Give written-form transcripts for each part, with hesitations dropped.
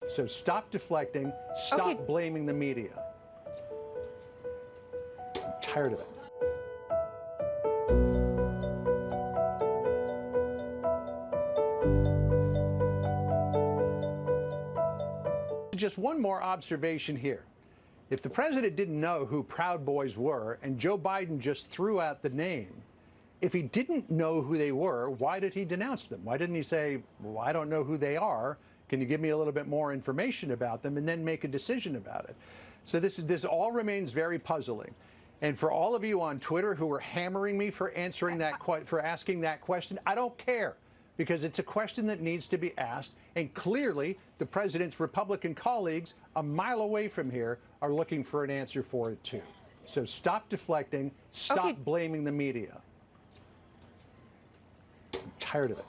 So stop deflecting, stop blaming the media. I'm tired of it. Just one more observation here. If the president didn't know who Proud Boys were and Joe Biden just threw out the name, if he didn't know who they were, why did he denounce them? Why didn't he say, well, I don't know who they are. Can you give me a little bit more information about them and then make a decision about it? So this all remains very puzzling. And for all of you on Twitter who are hammering me for asking that question, I don't care, because it's a question that needs to be asked. And clearly, the president's Republican colleagues a mile away from here are looking for an answer for it, too. So stop deflecting. Stop blaming the media. I'm tired of it.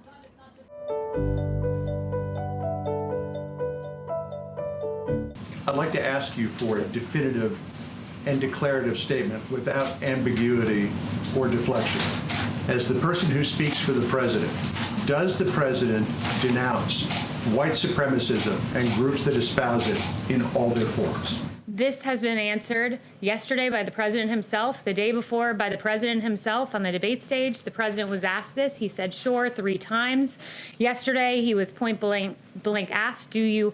I'd like to ask you for a definitive and declarative statement without ambiguity or deflection. As the person who speaks for the president, does the president denounce white supremacism and groups that espouse it in all their forms? This has been answered yesterday by the president himself, the day before by the president himself on the debate stage. The president was asked this. He said, sure, 3 times. Yesterday, he was point blank asked, do you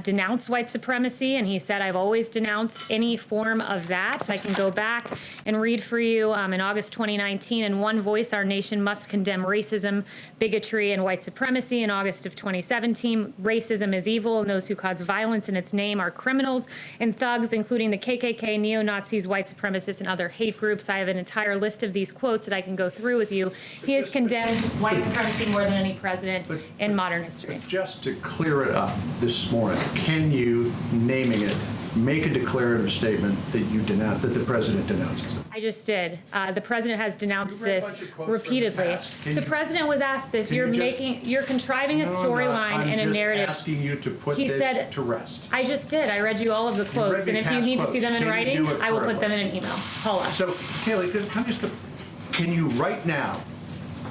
denounce white supremacy? And he said, I've always denounced any form of that. I can go back and read for you in August 2019, in one voice, our nation must condemn racism, bigotry, and white supremacy. In August of 2017, racism is evil, and those who cause violence in its name are criminals and thugs, including the KKK, neo-Nazis, white supremacists, and other hate groups. I have an entire list of these quotes that I can go through with you. He has condemned white supremacy more than any president in modern history. Just to clear it up this morning, can you, naming it, make a declarative statement that you denounce, that the president denounces it? I just did. The president has denounced this repeatedly. The president was asked this. You're contriving a storyline and a narrative. I'm just asking you to put this to rest. I just did. I read you all of the quotes, and if you need to see them in writing, I will put them in an email. Paula. So, Kayleigh, can you right now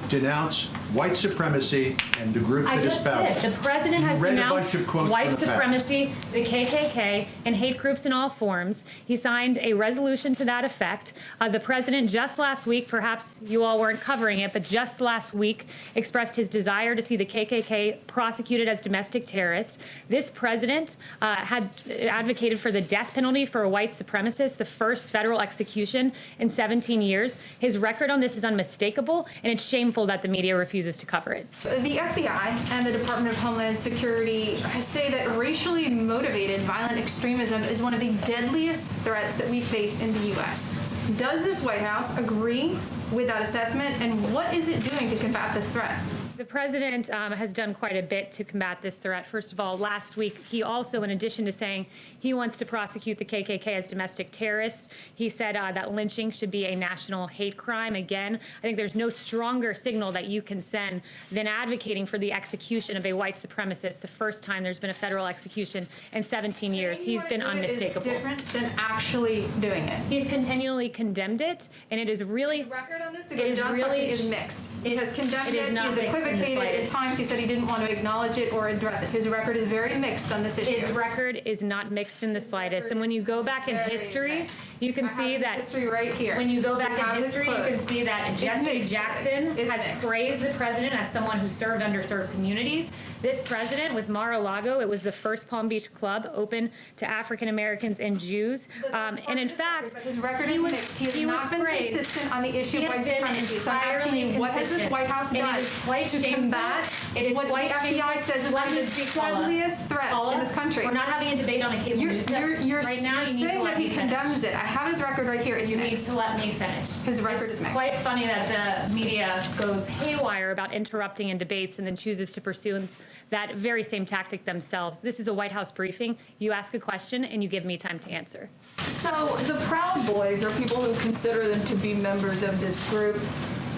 denounce white supremacy and the groups that espouse it? The president has denounced white supremacy, the KKK, and hate groups in all forms. He signed a resolution to that effect. The president just last week, perhaps you all weren't covering it, but just last week expressed his desire to see the KKK prosecuted as domestic terrorists. This president had advocated for the death penalty for a white supremacist, the first federal execution in 17 years. His record on this is unmistakable, and it's shameful that the media refuses to cover it. The FBI and the Department of Homeland Security say that racially motivated violent extremism is one of the deadliest threats that we face in the U.S. Does this White House agree with that assessment, and what is it doing to combat this threat? The president has done quite a bit to combat this threat. First of all, last week, he also, in addition to saying he wants to prosecute the KKK as domestic terrorists, he said that lynching should be a national hate crime. Again, I think there's no stronger signal that you can send than advocating for the execution of a white supremacist, the first time there's been a federal execution in 17 years. He's been unmistakable. Is different than actually doing it. He's continually condemned it, and it is really... His record on this, to go to John's question, is mixed. He has condemned it, he has equivocated. At times he said he didn't want to acknowledge it or address it. His record is very mixed on this issue. His record is not mixed in the slightest. And when you go back in history, you can see that history right here. When you go back in history, you can see that Jesse Jackson has praised the president as someone who served underserved communities. This president with Mar-a-Lago, it was the first Palm Beach club open to African Americans and Jews. And in fact, his record is mixed. He has not been consistent on the issue of white supremacy. So I'm asking you, what has this White House done to combat what the FBI says is one of the deadliest threats in this country? We're not having a debate on a cable news network. You're right now, saying that he condemns it. I have his record right here. You need to let me finish. His record is mixed. It's quite funny that the media goes haywire about interrupting in debates and then chooses to pursue that very same tactic themselves. This is a White House briefing. You ask a question and you give me time to answer. So the Proud Boys, or people who consider them to be members of this group,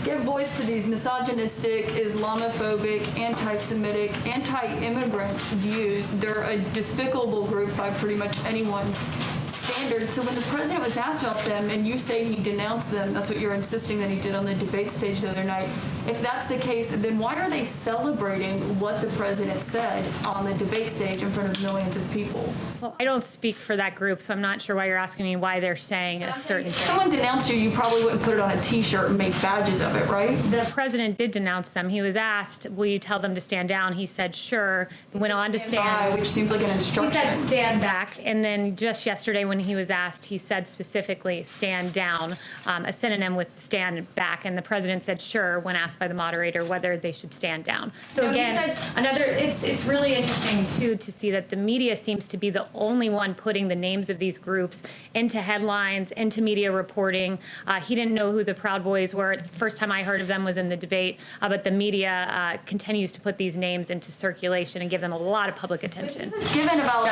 give voice to these misogynistic, Islamophobic, anti-Semitic, anti-immigrant views. They're a despicable group by pretty much anyone's standards. So when the president was asked about them and you say he denounced them, that's what you're insisting that he did on the debate stage the other night, If that's the case, then why are they celebrating what the president said on the debate stage in front of millions of people? Well, I don't speak for that group, so I'm not sure why you're asking me why they're saying a certain If thing. someone denounced you, you probably wouldn't put it on a t-shirt and make badges of it, right? The president did denounce them. He was asked, will you tell them to stand down? He said, sure, went on to stand. Which seems like an He instruction. said stand back, and then just yesterday when he was asked, he said specifically stand down, a synonym with stand back, and the president said sure when asked by the moderator whether they should stand down. So No, he again, it's really interesting too to see that the media seems to be the only one putting the names of these groups into headlines, into media reporting. He didn't know who the Proud Boys were. The first time I heard of them was in the debate, but the media continues to put these names into circulation and give them a lot of public attention. He was given about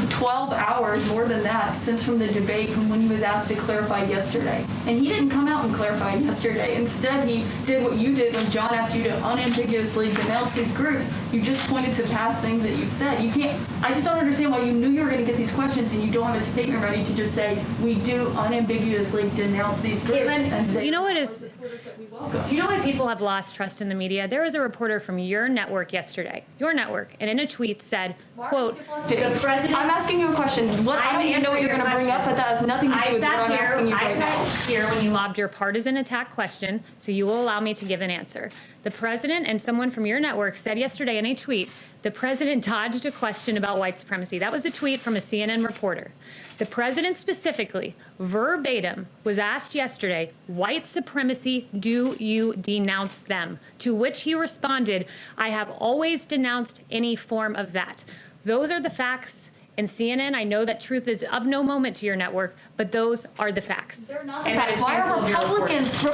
12 hours, more than that, since from the debate from when he was asked to clarify yesterday. And he didn't come out and clarify yesterday. Instead, he did what you did when John asked you to unambiguously denounce these groups. You just pointed to past things that you've said. You can't, I just don't understand why you knew you were going to get these questions and you don't have a statement ready to just say, we do unambiguously denounce these groups. Caitlin, you know what is, do you know why people have lost trust in the media? There was a reporter from your network yesterday, your network, and in a tweet said, quote, the president. I'm asking you a question. I don't even know what you're going to bring up, but that has nothing to do with what I'm asking you right now. I sat here when you lobbed your partisan attack question, so you will allow me to give an answer. The president and someone from your network said yesterday in a tweet, the president dodged a question about white supremacy. That was a tweet from a CNN reporter. The president specifically, verbatim, was asked yesterday, white supremacy, do you denounce them? To which he responded, I have always denounced any form of that. Those are the facts. And CNN, I know that truth is of no moment to your network, but those are the facts. They're not the facts. Why are Republicans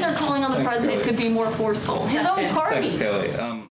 are calling on the president to be more forceful? His own party. Thanks, Kelly.